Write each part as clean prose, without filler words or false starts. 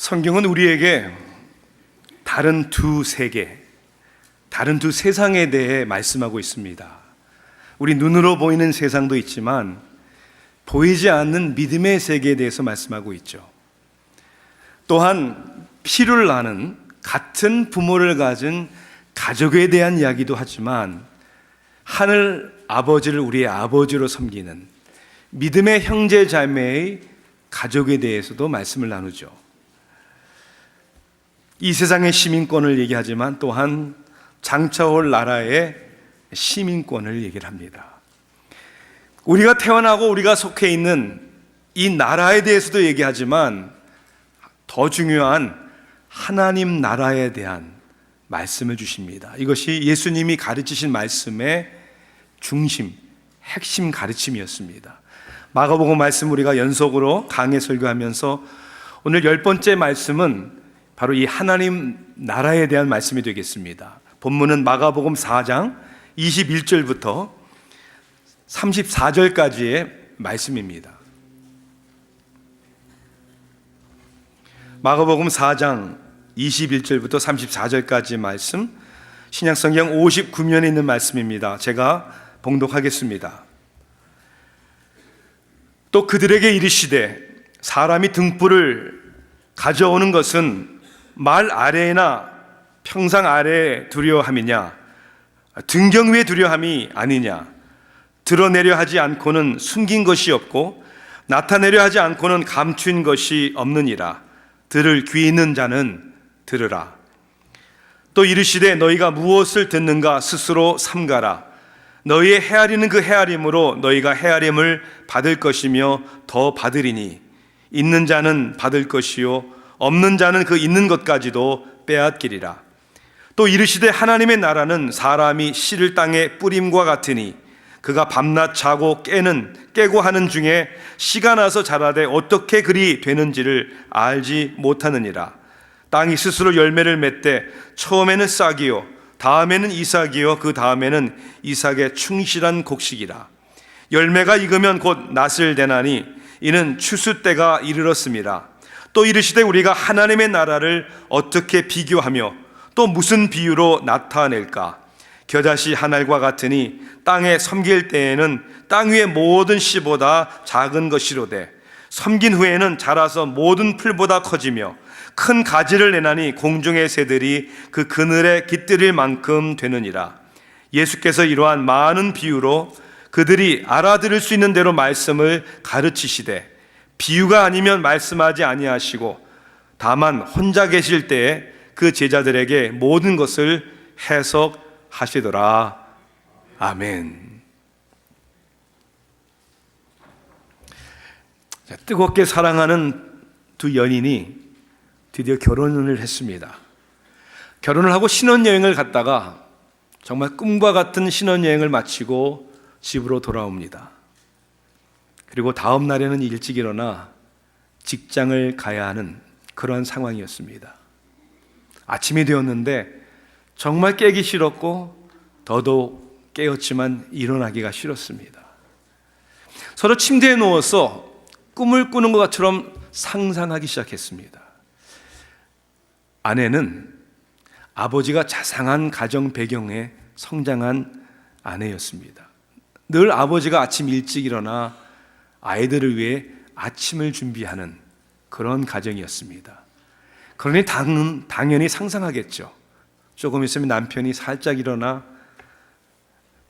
성경은 우리에게 다른 두 세계, 다른 두 세상에 대해 말씀하고 있습니다. 우리 눈으로 보이는 세상도 있지만 보이지 않는 믿음의 세계에 대해서 말씀하고 있죠. 또한 피를 나는 같은 부모를 가진 가족에 대한 이야기도 하지만 하늘 아버지를 우리의 아버지로 섬기는 믿음의 형제 자매의 가족에 대해서도 말씀을 나누죠. 이 세상의 시민권을 얘기하지만 또한 장차올 나라의 시민권을 얘기를 합니다. 우리가 태어나고 우리가 속해 있는 이 나라에 대해서도 얘기하지만 더 중요한 하나님 나라에 대한 말씀을 주십니다. 이것이 예수님이 가르치신 말씀의 중심, 핵심 가르침이었습니다. 마가복음 말씀 우리가 연속으로 강해 설교하면서 오늘 10번째 말씀은 바로 이 하나님 나라에 대한 말씀이 되겠습니다. 본문은 마가복음 4장 21절부터 34절까지의 말씀입니다. 마가복음 4장 21절부터 34절까지 말씀, 신약성경 59면에 있는 말씀입니다. 제가 봉독하겠습니다. 또 그들에게 이르시되 사람이 등불을 가져오는 것은 말 아래나 평상 아래에 두려워함이냐 등경 위에 두려워함이 아니냐. 드러내려 하지 않고는 숨긴 것이 없고 나타내려 하지 않고는 감춘 것이 없느니라. 들을 귀 있는 자는 들으라. 또 이르시되 너희가 무엇을 듣는가 스스로 삼가라. 너희의 헤아리는 그 헤아림으로 너희가 헤아림을 받을 것이며 더 받으리니 있는 자는 받을 것이요 없는 자는 그 있는 것까지도 빼앗기리라. 또 이르시되 하나님의 나라는 사람이 씨를 땅에 뿌림과 같으니 그가 밤낮 자고 깨고 하는 중에 씨가 나서 자라되 어떻게 그리 되는지를 알지 못하느니라. 땅이 스스로 열매를 맺되 처음에는 싹이요 다음에는 이삭이요 그 다음에는 이삭의 충실한 곡식이라. 열매가 익으면 곧 낫을 대나니 이는 추수 때가 이르렀습니다. 또 이르시되 우리가 하나님의 나라를 어떻게 비교하며 또 무슨 비유로 나타낼까? 겨자씨 한 알과 같으니 땅에 섬길 때에는 땅 위의 모든 씨보다 작은 것이로되 섬긴 후에는 자라서 모든 풀보다 커지며 큰 가지를 내나니 공중의 새들이 그 그늘에 깃들일 만큼 되느니라. 예수께서 이러한 많은 비유로 그들이 알아들을 수 있는 대로 말씀을 가르치시되 비유가 아니면 말씀하지 아니하시고 다만 혼자 계실 때에 그 제자들에게 모든 것을 해석하시더라. 아멘. 뜨겁게 사랑하는 두 연인이 드디어 결혼을 했습니다. 결혼을 하고 신혼여행을 갔다가 정말 꿈과 같은 신혼여행을 마치고 집으로 돌아옵니다. 그리고 다음 날에는 일찍 일어나 직장을 가야 하는 그런 상황이었습니다. 아침이 되었는데 정말 깨기 싫었고 더더욱 깨었지만 일어나기가 싫었습니다. 서로 침대에 누워서 꿈을 꾸는 것처럼 상상하기 시작했습니다. 아내는 아버지가 자상한 가정 배경에 성장한 아내였습니다. 늘 아버지가 아침 일찍 일어나 아이들을 위해 아침을 준비하는 그런 가정이었습니다. 그러니 당연히 상상하겠죠. 조금 있으면 남편이 살짝 일어나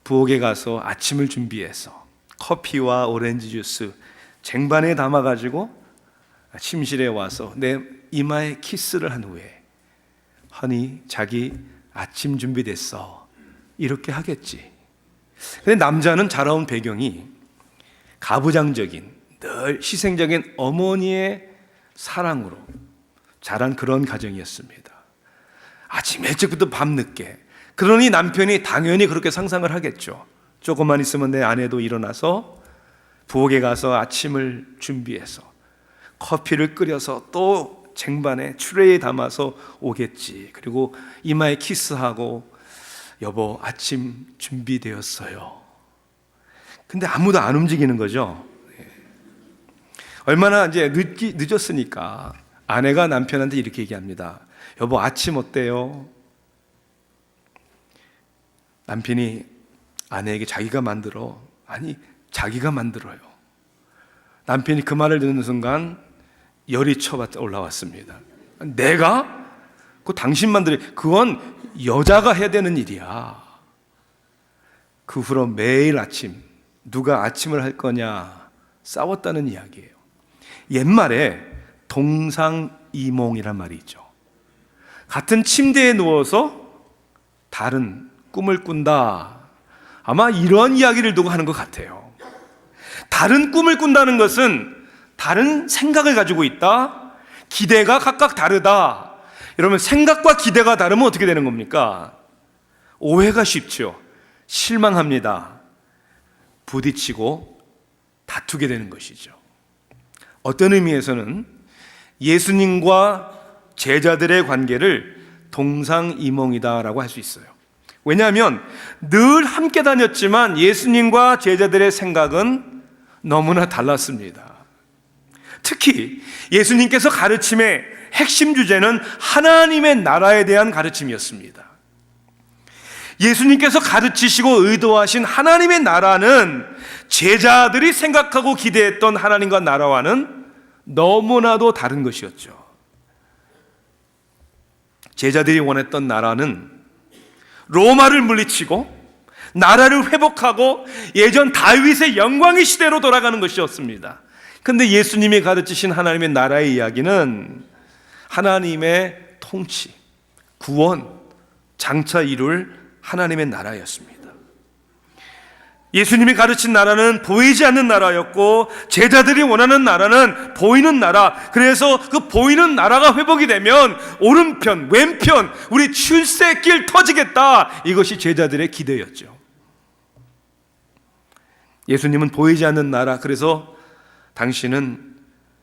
부엌에 가서 아침을 준비해서 커피와 오렌지 주스 쟁반에 담아가지고 침실에 와서 내 이마에 키스를 한 후에 허니 자기 아침 준비됐어 이렇게 하겠지. 근데 남자는 자라온 배경이 가부장적인 늘 희생적인 어머니의 사랑으로 자란 그런 가정이었습니다. 아침 일찍부터 밤늦게. 그러니 남편이 당연히 그렇게 상상을 하겠죠. 조금만 있으면 내 아내도 일어나서 부엌에 가서 아침을 준비해서 커피를 끓여서 또 쟁반에 트레이에 담아서 오겠지. 그리고 이마에 키스하고 여보 아침 준비되었어요. 근데 아무도 안 움직이는 거죠. 얼마나 이제 늦었으니까 아내가 남편한테 이렇게 얘기합니다. 여보, 아침 어때요? 남편이 아내에게 자기가 만들어. 아니, 자기가 만들어요. 남편이 그 말을 듣는 순간 열이 올라왔습니다. 내가? 그거 당신 만들어. 그건 여자가 해야 되는 일이야. 그 후로 매일 아침 누가 아침을 할 거냐 싸웠다는 이야기예요. 옛말에 동상이몽이란 말이 있죠. 같은 침대에 누워서 다른 꿈을 꾼다. 아마 이런 이야기를 두고 하는 것 같아요. 다른 꿈을 꾼다는 것은 다른 생각을 가지고 있다. 기대가 각각 다르다. 여러분, 생각과 기대가 다르면 어떻게 되는 겁니까? 오해가 쉽죠. 실망합니다. 부딪히고 다투게 되는 것이죠. 어떤 의미에서는 예수님과 제자들의 관계를 동상이몽이다라고 할 수 있어요. 왜냐하면 늘 함께 다녔지만 예수님과 제자들의 생각은 너무나 달랐습니다. 특히 예수님께서 가르침의 핵심 주제는 하나님의 나라에 대한 가르침이었습니다. 예수님께서 가르치시고 의도하신 하나님의 나라는 제자들이 생각하고 기대했던 하나님과 나라와는 너무나도 다른 것이었죠. 제자들이 원했던 나라는 로마를 물리치고 나라를 회복하고 예전 다윗의 영광의 시대로 돌아가는 것이었습니다. 그런데 예수님이 가르치신 하나님의 나라의 이야기는 하나님의 통치, 구원, 장차 이룰 하나님의 나라였습니다. 예수님이 가르친 나라는 보이지 않는 나라였고 제자들이 원하는 나라는 보이는 나라. 그래서 그 보이는 나라가 회복이 되면 오른편, 왼편 우리 출세길 터지겠다. 이것이 제자들의 기대였죠. 예수님은 보이지 않는 나라. 그래서 당신은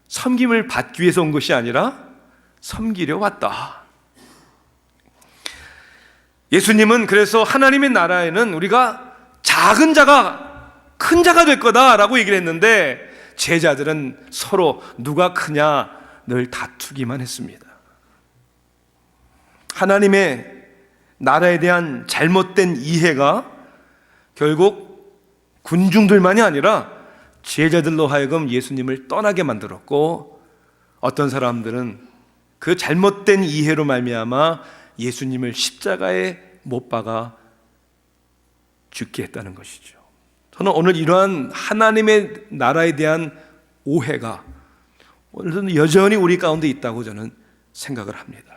섬김을 받기 위해서 온 것이 아니라 섬기려 왔다. 예수님은 그래서 하나님의 나라에는 우리가 작은 자가 큰 자가 될 거다라고 얘기를 했는데 제자들은 서로 누가 크냐 늘 다투기만 했습니다. 하나님의 나라에 대한 잘못된 이해가 결국 군중들만이 아니라 제자들로 하여금 예수님을 떠나게 만들었고 어떤 사람들은 그 잘못된 이해로 말미암아 예수님을 십자가에 못 박아 죽게 했다는 것이죠. 저는 오늘 이러한 하나님의 나라에 대한 오해가 오늘도 여전히 우리 가운데 있다고 저는 생각을 합니다.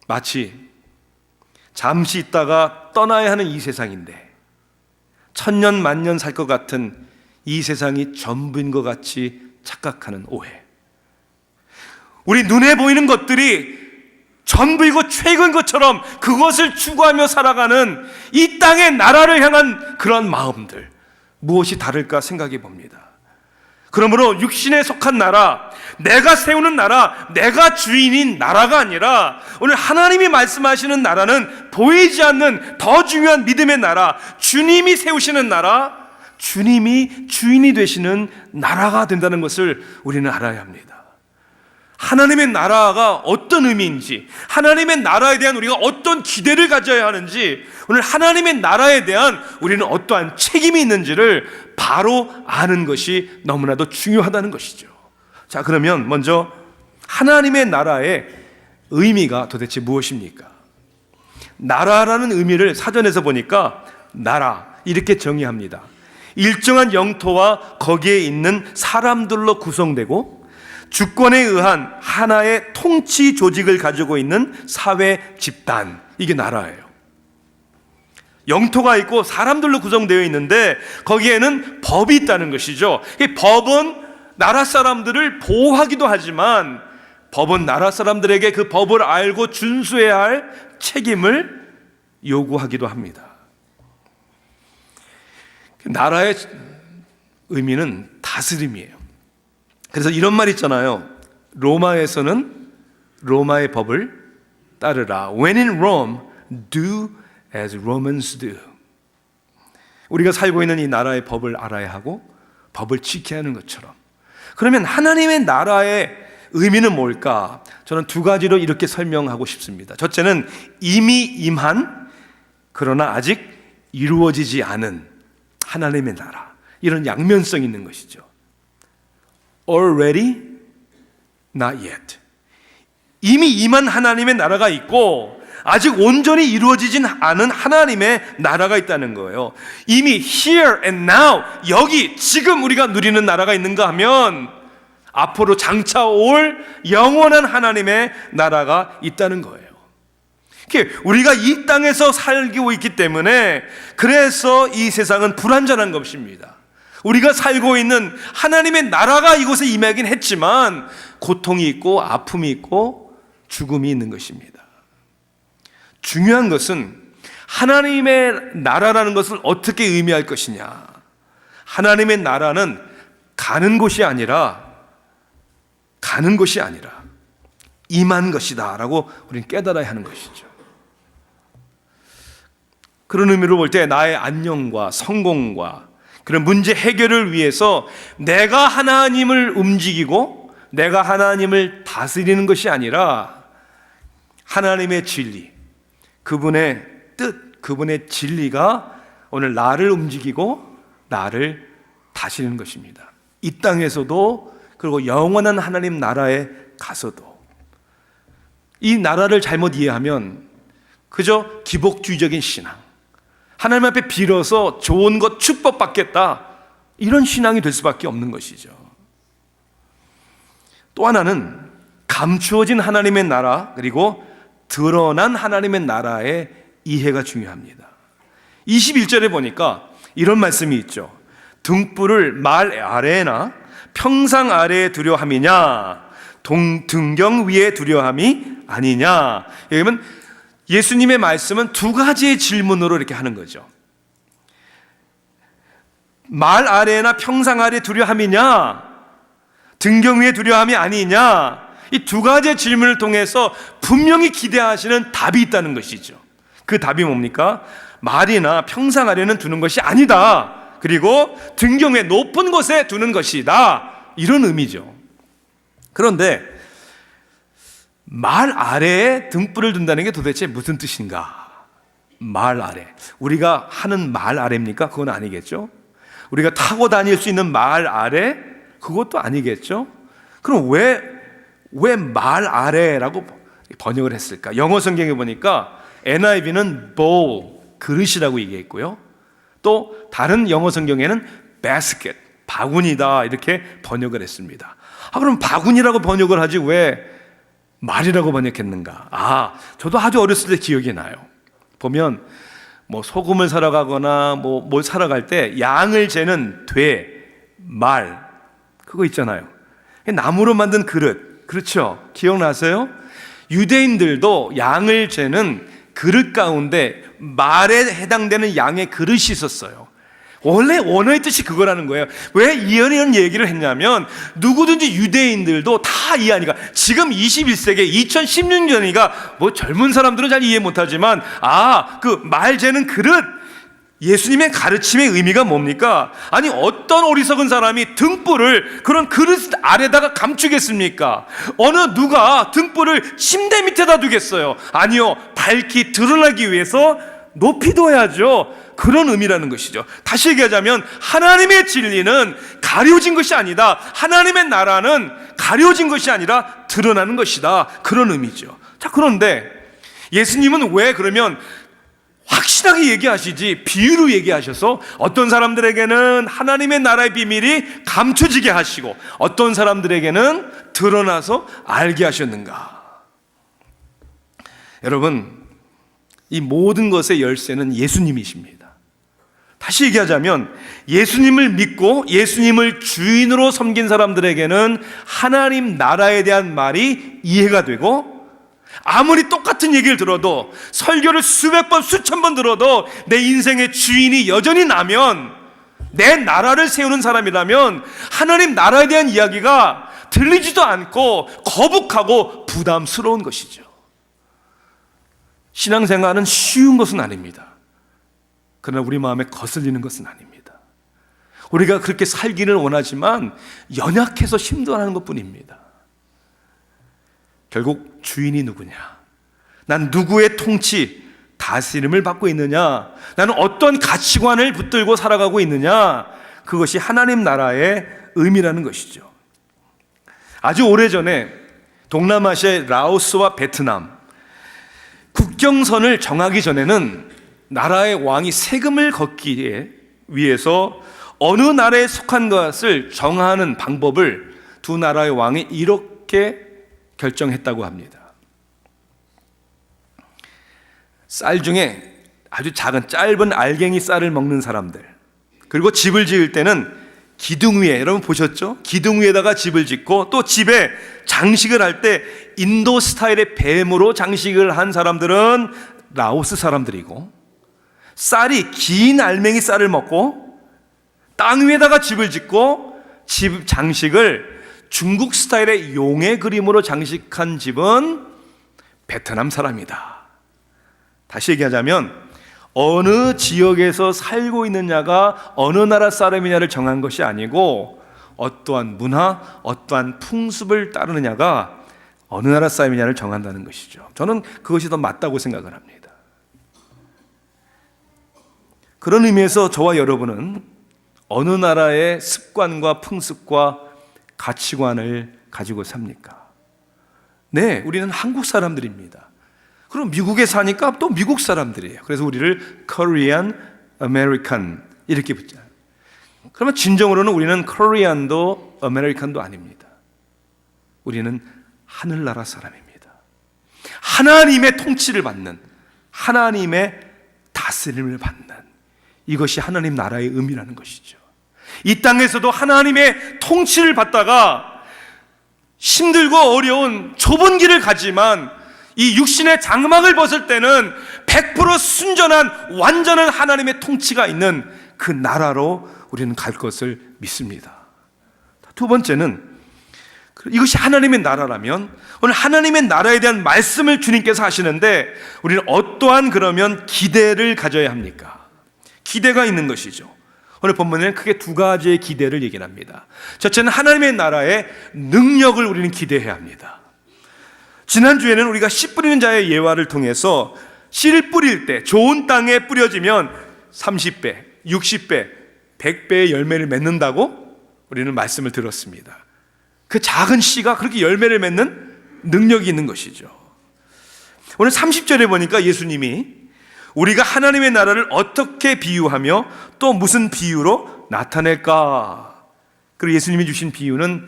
마치 잠시 있다가 떠나야 하는 이 세상인데 천년 만년 살 것 같은 이 세상이 전부인 것 같이 착각하는 오해. 우리 눈에 보이는 것들이 전부이고 최고인 것처럼 그것을 추구하며 살아가는 이 땅의 나라를 향한 그런 마음들, 무엇이 다를까 생각해 봅니다. 그러므로 육신에 속한 나라, 내가 세우는 나라, 내가 주인인 나라가 아니라 오늘 하나님이 말씀하시는 나라는 보이지 않는 더 중요한 믿음의 나라, 주님이 세우시는 나라, 주님이 주인이 되시는 나라가 된다는 것을 우리는 알아야 합니다. 하나님의 나라가 어떤 의미인지, 하나님의 나라에 대한 우리가 어떤 기대를 가져야 하는지, 오늘 하나님의 나라에 대한 우리는 어떠한 책임이 있는지를 바로 아는 것이 너무나도 중요하다는 것이죠. 자, 그러면 먼저 하나님의 나라의 의미가 도대체 무엇입니까? 나라라는 의미를 사전에서 보니까 나라 이렇게 정의합니다. 일정한 영토와 거기에 있는 사람들로 구성되고 주권에 의한 하나의 통치 조직을 가지고 있는 사회 집단, 이게 나라예요. 영토가 있고 사람들로 구성되어 있는데 거기에는 법이 있다는 것이죠. 이 법은 나라 사람들을 보호하기도 하지만 법은 나라 사람들에게 그 법을 알고 준수해야 할 책임을 요구하기도 합니다. 나라의 의미는 다스림이에요. 그래서 이런 말 있잖아요. 로마에서는 로마의 법을 따르라. When in Rome, do as Romans do. 우리가 살고 있는 이 나라의 법을 알아야 하고 법을 지켜야 하는 것처럼, 그러면 하나님의 나라의 의미는 뭘까? 저는 두 가지로 이렇게 설명하고 싶습니다. 첫째는 이미 임한 그러나 아직 이루어지지 않은 하나님의 나라, 이런 양면성이 있는 것이죠. Already, not yet. 이미 임한 하나님의 나라가 있고 아직 온전히 이루어지진 않은 하나님의 나라가 있다는 거예요. 이미 here and now, 여기 지금 우리가 누리는 나라가 있는가 하면 앞으로 장차 올 영원한 하나님의 나라가 있다는 거예요. 우리가 이 땅에서 살고 있기 때문에 그래서 이 세상은 불완전한 것입니다. 우리가 살고 있는 하나님의 나라가 이곳에 임하긴 했지만 고통이 있고 아픔이 있고 죽음이 있는 것입니다. 중요한 것은 하나님의 나라라는 것을 어떻게 의미할 것이냐. 하나님의 나라는 가는 곳이 아니라 임한 것이다 라고 우리는 깨달아야 하는 것이죠. 그런 의미로 볼 때 나의 안녕과 성공과 그런 문제 해결을 위해서 내가 하나님을 움직이고 내가 하나님을 다스리는 것이 아니라 하나님의 진리, 그분의 뜻, 그분의 진리가 오늘 나를 움직이고 나를 다스리는 것입니다. 이 땅에서도 그리고 영원한 하나님 나라에 가서도. 이 나라를 잘못 이해하면 그저 기복주의적인 신앙, 하나님 앞에 빌어서 좋은 것 축복받겠다, 이런 신앙이 될 수밖에 없는 것이죠. 또 하나는 감추어진 하나님의 나라 그리고 드러난 하나님의 나라의 이해가 중요합니다. 21절에 보니까 이런 말씀이 있죠. 등불을 말 아래나 평상 아래에 두려 함이냐 등경 위에 두려 함이 아니냐. 여기는 예수님의 말씀은 두 가지의 질문으로 이렇게 하는 거죠. 말 아래나 평상 아래에 두려 함이냐 등경 위에 두려 함이 아니냐. 이 두 가지의 질문을 통해서 분명히 기대하시는 답이 있다는 것이죠. 그 답이 뭡니까? 말이나 평상 아래는 두는 것이 아니다. 그리고 등경의 높은 곳에 두는 것이다. 이런 의미죠. 그런데 말 아래에 등불을 둔다는 게 도대체 무슨 뜻인가? 말 아래. 우리가 하는 말 아래입니까? 그건 아니겠죠. 우리가 타고 다닐 수 있는 말 아래? 그것도 아니겠죠. 그럼 왜 말 아래라고 번역을 했을까? 영어 성경에 보니까 NIV는 bowl, 그릇이라고 얘기했고요. 또 다른 영어 성경에는 basket, 바구니다, 이렇게 번역을 했습니다. 그럼 바구니라고 번역을 하지 왜 말이라고 번역했는가? 저도 아주 어렸을 때 기억이 나요. 보면 뭐 소금을 사러 가거나 뭘 사러 갈 때 양을 재는 말, 그거 있잖아요. 나무로 만든 그릇, 그렇죠? 기억나세요? 유대인들도 양을 재는 그릇 가운데 말에 해당되는 양의 그릇이 있었어요. 원래 원어의 뜻이 그거라는 거예요. 왜 이런 얘기를 했냐면 누구든지 유대인들도 다 이해하니까. 지금 21세기 2016년이니까 뭐 젊은 사람들은 잘 이해 못하지만 그 말 재는 그릇, 예수님의 가르침의 의미가 뭡니까? 아니 어떤 어리석은 사람이 등불을 그런 그릇 아래다가 감추겠습니까? 어느 누가 등불을 침대 밑에다 두겠어요? 아니요, 밝히 드러나기 위해서 높이 둬야죠. 그런 의미라는 것이죠. 다시 얘기하자면 하나님의 진리는 가려진 것이 아니다. 하나님의 나라는 가려진 것이 아니라 드러나는 것이다. 그런 의미죠. 자, 그런데 예수님은 왜 그러면 확실하게 얘기하시지 비유로 얘기하셔서 어떤 사람들에게는 하나님의 나라의 비밀이 감춰지게 하시고 어떤 사람들에게는 드러나서 알게 하셨는가? 여러분, 이 모든 것의 열쇠는 예수님이십니다. 다시 얘기하자면 예수님을 믿고 예수님을 주인으로 섬긴 사람들에게는 하나님 나라에 대한 말이 이해가 되고, 아무리 똑같은 얘기를 들어도 설교를 수백 번 수천 번 들어도 내 인생의 주인이 여전히 나면, 내 나라를 세우는 사람이라면 하나님 나라에 대한 이야기가 들리지도 않고 거북하고 부담스러운 것이죠. 신앙생활은 쉬운 것은 아닙니다. 그러나 우리 마음에 거슬리는 것은 아닙니다. 우리가 그렇게 살기를 원하지만 연약해서 힘들어하는 것뿐입니다. 결국 주인이 누구냐? 난 누구의 통치, 다스림을 받고 있느냐? 나는 어떤 가치관을 붙들고 살아가고 있느냐? 그것이 하나님 나라의 의미라는 것이죠. 아주 오래전에 동남아시아의 라오스와 베트남 국경선을 정하기 전에는 나라의 왕이 세금을 걷기 위해서 어느 나라에 속한 것을 정하는 방법을 두 나라의 왕이 이렇게 결정했다고 합니다. 쌀 중에 아주 작은 짧은 알갱이 쌀을 먹는 사람들, 그리고 집을 지을 때는 기둥 위에, 여러분 보셨죠? 기둥 위에다가 집을 짓고 또 집에 장식을 할 때 인도 스타일의 뱀으로 장식을 한 사람들은 라오스 사람들이고, 쌀이 긴 알맹이 쌀을 먹고 땅 위에다가 집을 짓고 집 장식을 중국 스타일의 용의 그림으로 장식한 집은 베트남 사람이다. 다시 얘기하자면 어느 지역에서 살고 있느냐가 어느 나라 사람이냐를 정한 것이 아니고 어떠한 문화, 어떠한 풍습을 따르느냐가 어느 나라 사람이냐를 정한다는 것이죠. 저는 그것이 더 맞다고 생각을 합니다. 그런 의미에서 저와 여러분은 어느 나라의 습관과 풍습과 가치관을 가지고 삽니까? 네, 우리는 한국 사람들입니다. 그럼 미국에 사니까 또 미국 사람들이에요. 그래서 우리를 Korean American 이렇게 붙잖아요. 그러면 진정으로는 우리는 코리안도 아메리칸도 아닙니다. 우리는 하늘나라 사람입니다. 하나님의 통치를 받는, 하나님의 다스림을 받는, 이것이 하나님 나라의 의미라는 것이죠. 이 땅에서도 하나님의 통치를 받다가 힘들고 어려운 좁은 길을 가지만 이 육신의 장막을 벗을 때는 100% 순전한 완전한 하나님의 통치가 있는 그 나라로 우리는 갈 것을 믿습니다. 두 번째는, 이것이 하나님의 나라라면 오늘 하나님의 나라에 대한 말씀을 주님께서 하시는데 우리는 어떠한 그러면 기대를 가져야 합니까? 기대가 있는 것이죠. 오늘 본문에는 크게 두 가지의 기대를 얘기합니다. 첫째는 하나님의 나라의 능력을 우리는 기대해야 합니다. 지난주에는 우리가 씨 뿌리는 자의 예화를 통해서 씨를 뿌릴 때 좋은 땅에 뿌려지면 30배, 60배, 100배의 열매를 맺는다고 우리는 말씀을 들었습니다. 그 작은 씨가 그렇게 열매를 맺는 능력이 있는 것이죠. 오늘 30절에 보니까 예수님이 우리가 하나님의 나라를 어떻게 비유하며 또 무슨 비유로 나타낼까? 그리고 예수님이 주신 비유는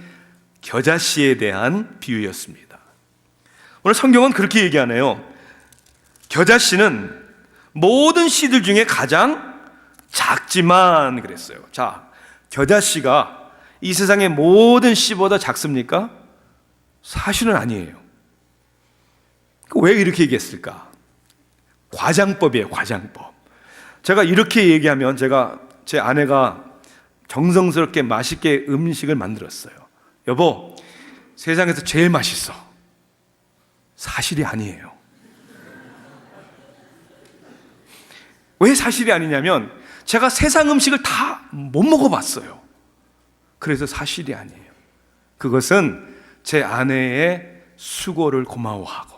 겨자씨에 대한 비유였습니다. 오늘 성경은 그렇게 얘기하네요. 겨자씨는 모든 씨들 중에 가장 작지만 그랬어요. 자, 겨자씨가 이 세상의 모든 씨보다 작습니까? 사실은 아니에요. 왜 이렇게 얘기했을까? 과장법이에요, 과장법. 제가 이렇게 얘기하면 제 아내가 정성스럽게 맛있게 음식을 만들었어요. 여보, 세상에서 제일 맛있어. 사실이 아니에요. 왜 사실이 아니냐면 제가 세상 음식을 다 못 먹어봤어요. 그래서 사실이 아니에요. 그것은 제 아내의 수고를 고마워하고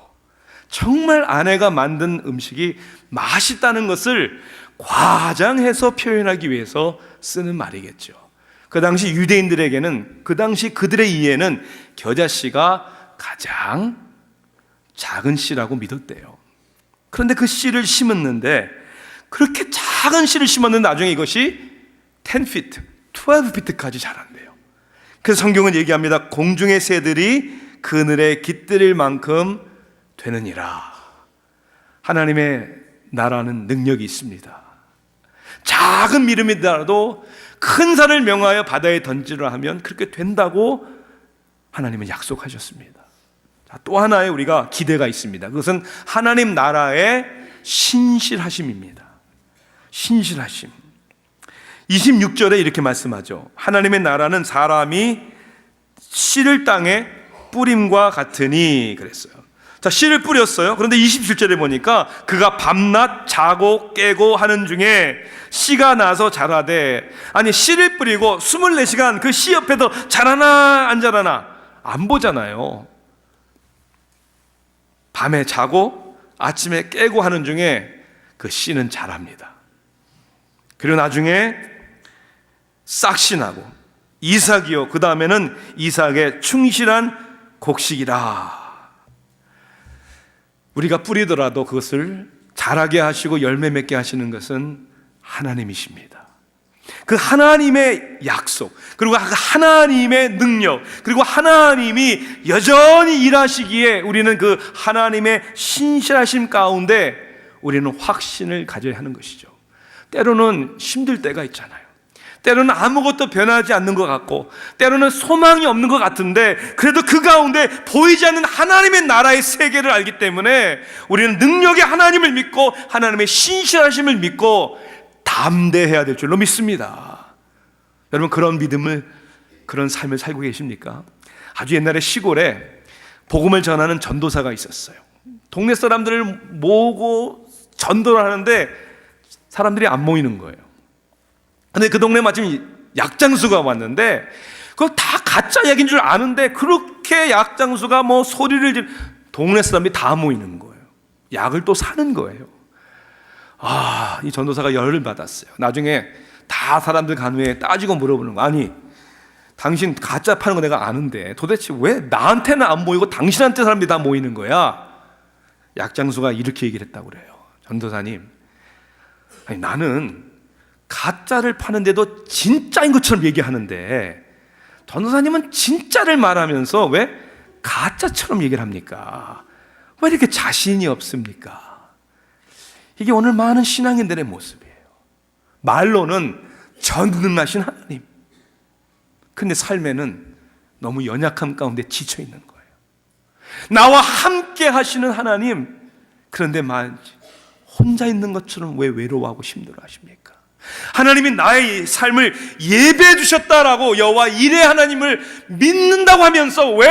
정말 아내가 만든 음식이 맛있다는 것을 과장해서 표현하기 위해서 쓰는 말이겠죠. 그 당시 유대인들에게는, 그 당시 그들의 이해는 겨자씨가 가장 작은 씨라고 믿었대요. 그런데 그 씨를 심었는데, 그렇게 작은 씨를 심었는데 나중에 이것이 10feet, 12feet까지 자란대요. 그래서 성경은 얘기합니다. 공중의 새들이 그늘에 깃들일 만큼 되느니라. 하나님의 나라는 능력이 있습니다. 작은 미름이라도 큰 산을 명하여 바다에 던지라 하면 그렇게 된다고 하나님은 약속하셨습니다. 또 하나의 우리가 기대가 있습니다. 그것은 하나님 나라의 신실하심입니다. 신실하심. 26절에 이렇게 말씀하죠. 하나님의 나라는 사람이 씨를 땅에 뿌림과 같으니 그랬어요. 자, 씨를 뿌렸어요. 그런데 27절에 보니까 그가 밤낮 자고 깨고 하는 중에 씨가 나서 자라되, 아니 씨를 뿌리고 24시간 그 씨 옆에서 자라나 안 자라나 안 보잖아요. 밤에 자고 아침에 깨고 하는 중에 그 씨는 자랍니다. 그리고 나중에 싹씨 나고 이삭이요, 그 다음에는 이삭의 충실한 곡식이라. 우리가 뿌리더라도 그것을 자라게 하시고 열매 맺게 하시는 것은 하나님이십니다. 그 하나님의 약속, 그리고 하나님의 능력, 그리고 하나님이 여전히 일하시기에 우리는 그 하나님의 신실하심 가운데 우리는 확신을 가져야 하는 것이죠. 때로는 힘들 때가 있잖아요. 때로는 아무것도 변하지 않는 것 같고, 때로는 소망이 없는 것 같은데, 그래도 그 가운데 보이지 않는 하나님의 나라의 세계를 알기 때문에 우리는 능력의 하나님을 믿고 하나님의 신실하심을 믿고 담대해야 될 줄로 믿습니다. 여러분, 그런 믿음을, 그런 삶을 살고 계십니까? 아주 옛날에 시골에 복음을 전하는 전도사가 있었어요. 동네 사람들을 모으고 전도를 하는데 사람들이 안 모이는 거예요. 근데 그 동네에 마침 약장수가 왔는데, 그거 다 가짜 약인 줄 아는데 그렇게 약장수가 뭐 소리를 동네 사람들이 다 모이는 거예요. 약을 또 사는 거예요. 이 전도사가 열을 받았어요. 나중에 다 사람들 간후에 따지고 물어보는 거, 아니 당신 가짜 파는 거 내가 아는데 도대체 왜 나한테는 안 모이고 당신한테 사람들이 다 모이는 거야? 약장수가 이렇게 얘기를 했다고 그래요. 전도사님, 아니 나는 가짜를 파는데도 진짜인 것처럼 얘기하는데 전도사님은 진짜를 말하면서 왜 가짜처럼 얘기를 합니까? 왜 이렇게 자신이 없습니까? 이게 오늘 많은 신앙인들의 모습이에요. 말로는 전능하신 하나님, 근데 삶에는 너무 연약함 가운데 지쳐 있는 거예요. 나와 함께 하시는 하나님, 그런데 혼자 있는 것처럼 왜 외로워하고 힘들어 하십니까? 하나님이 나의 삶을 예배해 주셨다라고 여호와 이레 하나님을 믿는다고 하면서 왜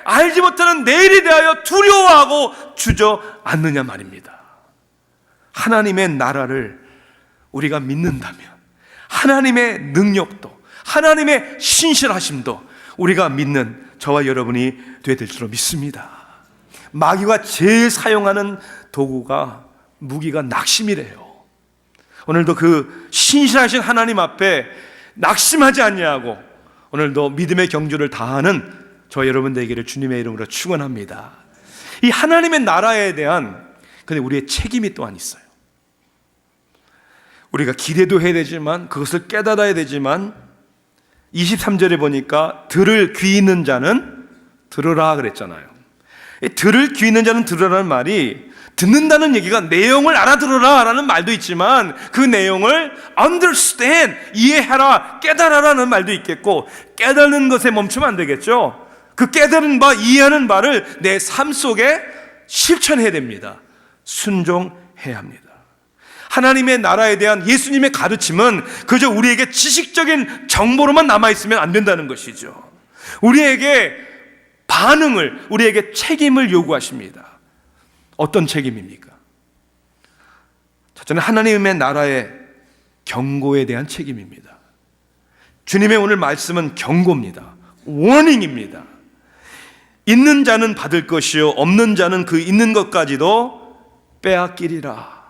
알지 못하는 내일에 대하여 두려워하고 주저앉느냐 말입니다. 하나님의 나라를 우리가 믿는다면 하나님의 능력도, 하나님의 신실하심도 우리가 믿는 저와 여러분이 되어야 될 줄로 믿습니다. 마귀가 제일 사용하는 도구가, 무기가 낙심이래요. 오늘도 그 신실하신 하나님 앞에 낙심하지 않냐고 오늘도 믿음의 경주를 다하는 저 여러분 되기를 주님의 이름으로 축원합니다. 이 하나님의 나라에 대한 근데 우리의 책임이 또한 있어요. 우리가 기대도 해야 되지만, 그것을 깨달아야 되지만, 23절에 보니까 들을 귀 있는 자는 들으라 그랬잖아요. 들을 귀 있는 자는 들으라는 말이, 듣는다는 얘기가 내용을 알아들어라 라는 말도 있지만 그 내용을 understand, 이해해라, 깨달아라는 말도 있겠고, 깨닫는 것에 멈추면 안 되겠죠. 그 깨달은 바, 이해하는 바를 내 삶 속에 실천해야 됩니다. 순종해야 합니다. 하나님의 나라에 대한 예수님의 가르침은 그저 우리에게 지식적인 정보로만 남아있으면 안 된다는 것이죠. 우리에게 반응을, 우리에게 책임을 요구하십니다. 어떤 책임입니까? 첫째는 하나님의 나라의 경고에 대한 책임입니다. 주님의 오늘 말씀은 경고입니다. 워닝입니다. 있는 자는 받을 것이요 없는 자는 그 있는 것까지도 빼앗기리라.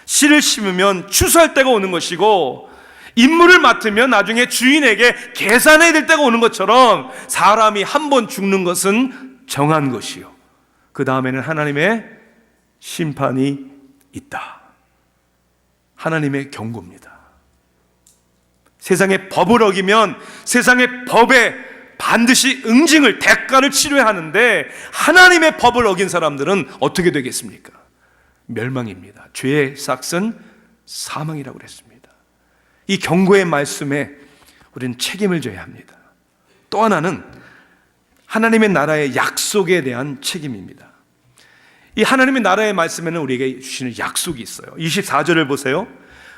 씨를 심으면 추수할 때가 오는 것이고, 임무를 맡으면 나중에 주인에게 계산해야 될 때가 오는 것처럼 사람이 한 번 죽는 것은 정한 것이요, 그 다음에는 하나님의 심판이 있다. 하나님의 경고입니다. 세상의 법을 어기면 세상의 법에 반드시 응징을, 대가를 치러야 하는데 하나님의 법을 어긴 사람들은 어떻게 되겠습니까? 멸망입니다. 죄의 삭은 사망이라고 그랬습니다. 이 경고의 말씀에 우리는 책임을 져야 합니다. 또 하나는 하나님의 나라의 약속에 대한 책임입니다. 이 하나님의 나라의 말씀에는 우리에게 주시는 약속이 있어요. 24절을 보세요.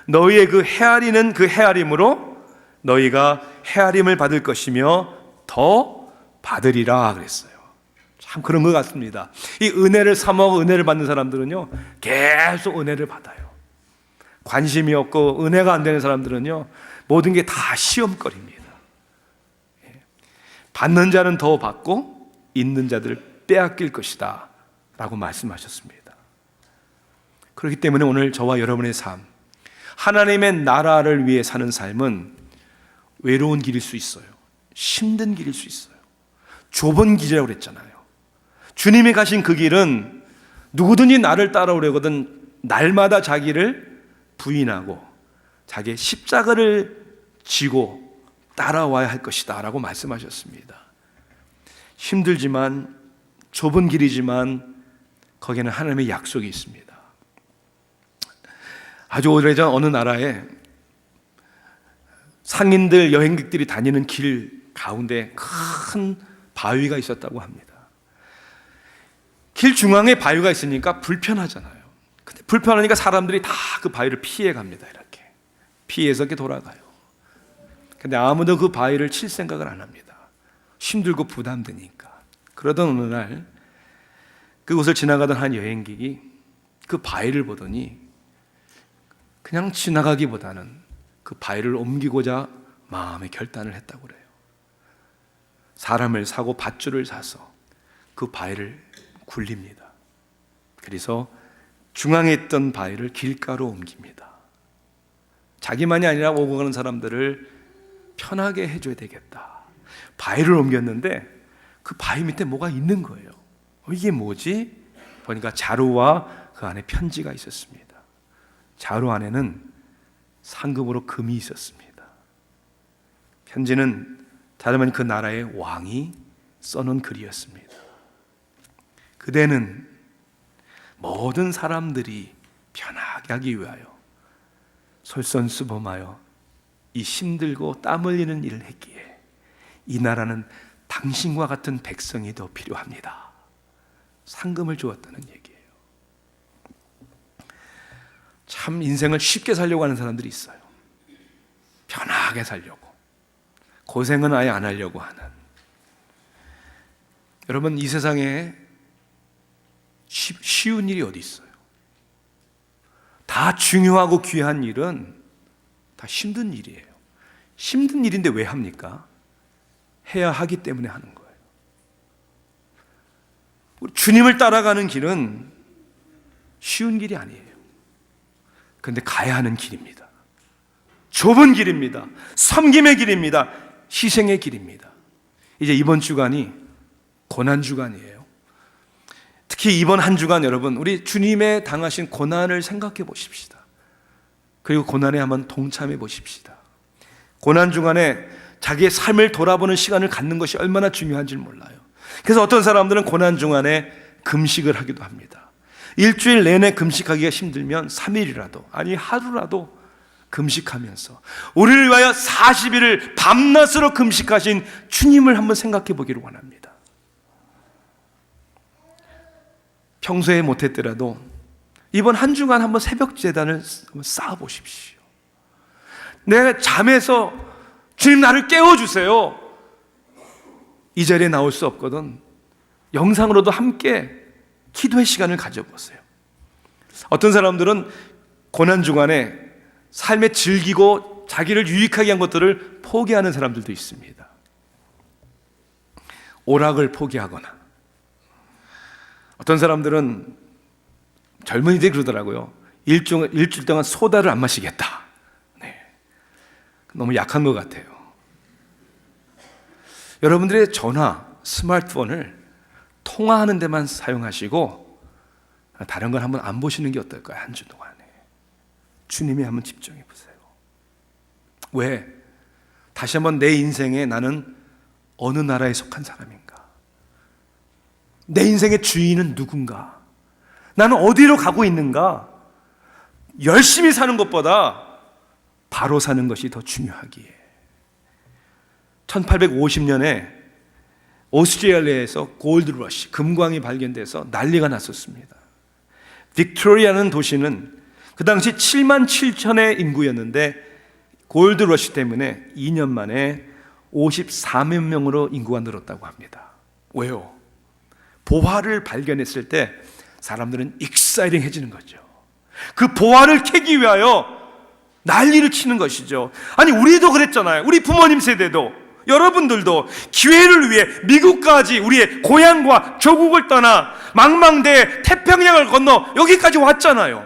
너희의 그 헤아리는 그 헤아림으로 너희가 헤아림을 받을 것이며 더 받으리라 그랬어요. 참 그런 것 같습니다. 이 은혜를 사모하고 은혜를 받는 사람들은요, 계속 은혜를 받아요. 관심이 없고 은혜가 안 되는 사람들은요, 모든 게 다 시험거리입니다. 받는 자는 더 받고 있는 자들을 빼앗길 것이다 라고 말씀하셨습니다. 그렇기 때문에 오늘 저와 여러분의 삶, 하나님의 나라를 위해 사는 삶은 외로운 길일 수 있어요. 힘든 길일 수 있어요. 좁은 길이라고 그랬잖아요. 주님이 가신 그 길은 누구든지 나를 따라오려거든 날마다 자기를 부인하고 자기의 십자가를 지고 따라와야 할 것이다 라고 말씀하셨습니다. 힘들지만 좁은 길이지만 거기에는 하나님의 약속이 있습니다. 아주 오래전 어느 나라에 상인들, 여행객들이 다니는 길 가운데 큰 바위가 있었다고 합니다. 길 중앙에 바위가 있으니까 불편하잖아요. 근데 불편하니까 사람들이 다 그 바위를 피해 갑니다. 이렇게 피해서 이렇게 돌아가요. 근데 아무도 그 바위를 칠 생각을 안 합니다. 힘들고 부담되니까. 그러던 어느 날 그곳을 지나가던 한 여행객이 그 바위를 보더니 그냥 지나가기보다는 그 바위를 옮기고자 마음의 결단을 했다고 그래요. 사람을 사고 밧줄을 사서 그 바위를 굴립니다. 그래서 중앙에 있던 바위를 길가로 옮깁니다. 자기만이 아니라 오고 가는 사람들을 편하게 해줘야 되겠다. 바위를 옮겼는데 그 바위 밑에 뭐가 있는 거예요. 이게 뭐지? 보니까 자루와 그 안에 편지가 있었습니다. 자루 안에는 상금으로 금이 있었습니다. 편지는 다름 아닌 그 나라의 왕이 써놓은 글이었습니다. 그대는 모든 사람들이 편하게 하기 위하여 솔선수범하여 이 힘들고 땀 흘리는 일을 했기에 이 나라는 당신과 같은 백성이 더 필요합니다. 상금을 주었다는 얘기예요. 참 인생을 쉽게 살려고 하는 사람들이 있어요. 편하게 살려고, 고생은 아예 안 하려고 하는. 여러분, 이 세상에 쉬운 일이 어디 있어요? 다 중요하고 귀한 일은 다 힘든 일이에요. 힘든 일인데 왜 합니까? 해야 하기 때문에 하는 거예요. 우리 주님을 따라가는 길은 쉬운 길이 아니에요. 그런데 가야 하는 길입니다. 좁은 길입니다. 섬김의 길입니다. 희생의 길입니다. 이제 이번 주간이 고난 주간이에요. 특히 이번 한 주간 여러분, 우리 주님의 당하신 고난을 생각해 보십시다. 그리고 고난에 한번 동참해 보십시다. 고난 주간에 자기의 삶을 돌아보는 시간을 갖는 것이 얼마나 중요한지 몰라요. 그래서 어떤 사람들은 고난 주간에 금식을 하기도 합니다. 일주일 내내 금식하기가 힘들면 3일이라도 아니 하루라도 금식하면서 우리를 위하여 40일을 밤낮으로 금식하신 주님을 한번 생각해 보기를 원합니다. 평소에 못했더라도 이번 한 주간 한번 새벽 제단을 쌓아 보십시오. 내가 잠에서 주님 나를 깨워주세요. 이 자리에 나올 수 없거든 영상으로도 함께 기도의 시간을 가져보세요. 어떤 사람들은 고난 주간에 삶에 즐기고 자기를 유익하게 한 것들을 포기하는 사람들도 있습니다. 오락을 포기하거나, 어떤 사람들은 젊은이들이 그러더라고요. 일주일 동안 소다를 안 마시겠다. 네. 너무 약한 것 같아요. 여러분들의 전화, 스마트폰을 통화하는 데만 사용하시고 다른 건 한번 안 보시는 게 어떨까요? 한 주 동안에 주님에 한번 집중해 보세요. 왜? 다시 한번 내 인생에 나는 어느 나라에 속한 사람인가? 내 인생의 주인은 누군가? 나는 어디로 가고 있는가? 열심히 사는 것보다 바로 사는 것이 더 중요하기에 1850년에 오스트레일리아에서 골드 러시, 금광이 발견돼서 난리가 났었습니다. 빅토리아라는 도시는 그 당시 7만 7천의 인구였는데 골드 러시 때문에 2년 만에 54만 명으로 인구가 늘었다고 합니다. 왜요? 보화를 발견했을 때 사람들은 익사이팅해지는 거죠. 그 보화를 캐기 위하여 난리를 치는 것이죠. 아니 우리도 그랬잖아요. 우리 부모님 세대도 여러분들도 기회를 위해 미국까지 우리의 고향과 조국을 떠나 망망대해 태평양을 건너 여기까지 왔잖아요.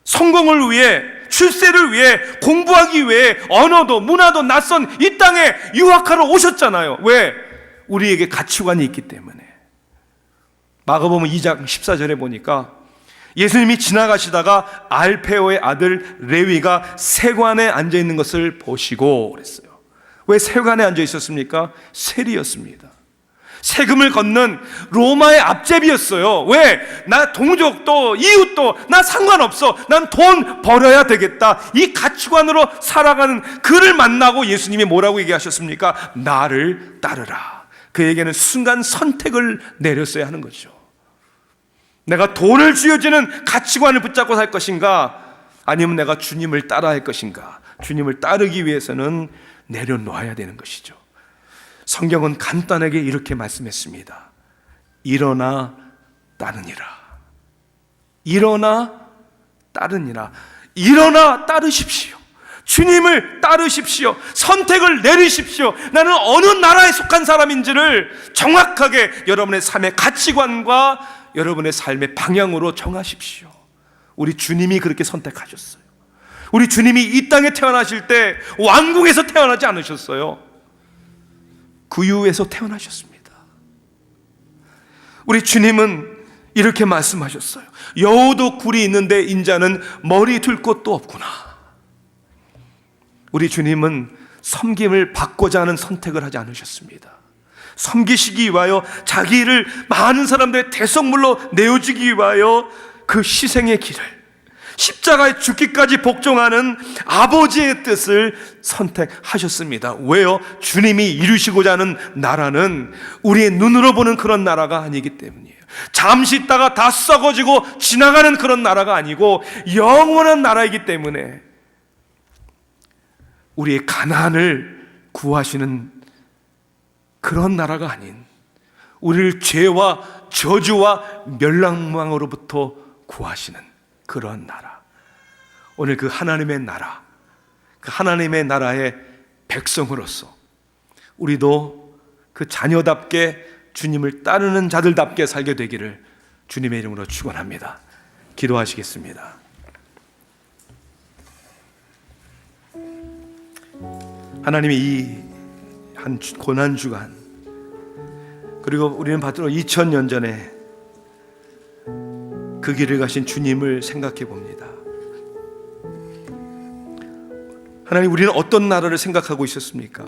성공을 위해, 출세를 위해, 공부하기 위해 언어도 문화도 낯선 이 땅에 유학하러 오셨잖아요. 왜? 우리에게 가치관이 있기 때문에. 마가복음 2장 14절에 보니까 예수님이 지나가시다가 알페오의 아들 레위가 세관에 앉아 있는 것을 보시고 그랬어요. 왜 세관에 앉아 있었습니까? 세리였습니다. 세금을 걷는 로마의 앞제비였어요. 왜? 나 동족도 이웃도 나 상관없어. 난 돈 벌어야 되겠다. 이 가치관으로 살아가는 그를 만나고 예수님이 뭐라고 얘기하셨습니까? 나를 따르라. 그에게는 순간 선택을 내렸어야 하는 거죠. 내가 돈을 쥐어주는 가치관을 붙잡고 살 것인가? 아니면 내가 주님을 따라야 할 것인가? 주님을 따르기 위해서는 내려놓아야 되는 것이죠. 성경은 간단하게 이렇게 말씀했습니다. 일어나 따르니라. 일어나 따르니라. 일어나 따르십시오. 주님을 따르십시오. 선택을 내리십시오. 나는 어느 나라에 속한 사람인지를 정확하게 여러분의 삶의 가치관과 여러분의 삶의 방향으로 정하십시오. 우리 주님이 그렇게 선택하셨어요. 우리 주님이 이 땅에 태어나실 때 왕궁에서 태어나지 않으셨어요. 구유에서 태어나셨습니다. 우리 주님은 이렇게 말씀하셨어요. 여우도 굴이 있는데 인자는 머리 둘 곳도 없구나. 우리 주님은 섬김을 받고자 하는 선택을 하지 않으셨습니다. 섬기시기 위하여 자기를 많은 사람들의 대성물로 내어주기 위하여 그 희생의 길을, 십자가에 죽기까지 복종하는 아버지의 뜻을 선택하셨습니다. 왜요? 주님이 이루시고자 하는 나라는 우리의 눈으로 보는 그런 나라가 아니기 때문이에요. 잠시 있다가 다 썩어지고 지나가는 그런 나라가 아니고 영원한 나라이기 때문에 우리의 가난을 구하시는 그런 나라가 아닌, 우리를 죄와 저주와 멸망으로부터 구하시는 그런 나라. 오늘 그 하나님의 나라, 그 하나님의 나라의 백성으로서 우리도 그 자녀답게 주님을 따르는 자들답게 살게 되기를 주님의 이름으로 축원합니다. 기도하시겠습니다. 하나님이 이 한 고난 주간, 그리고 우리는 받들어 2000년 전에 그 길을 가신 주님을 생각해 봅니다. 하나님, 우리는 어떤 나라를 생각하고 있었습니까?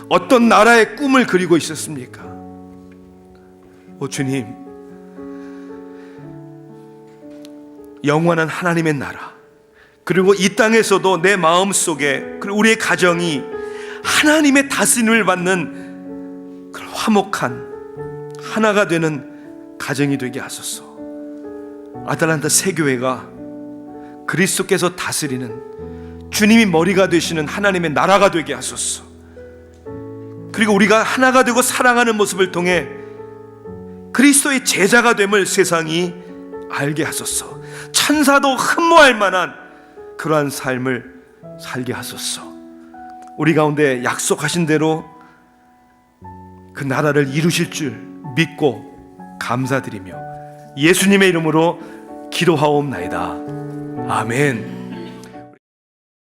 어떤 나라의 꿈을 그리고 있었습니까? 오 주님, 영원한 하나님의 나라, 그리고 이 땅에서도 내 마음속에, 그리고 우리의 가정이 하나님의 다스림을 받는 그런 화목한 하나가 되는 가정이 되게 하소서. 아틀란타 새교회가 그리스도께서 다스리는, 주님이 머리가 되시는 하나님의 나라가 되게 하소서. 그리고 우리가 하나가 되고 사랑하는 모습을 통해 그리스도의 제자가 됨을 세상이 알게 하소서. 천사도 흠모할 만한 그러한 삶을 살게 하소서. 우리 가운데 약속하신 대로 그 나라를 이루실 줄 믿고 감사드리며 예수님의 이름으로 기도하옵나이다. 아멘.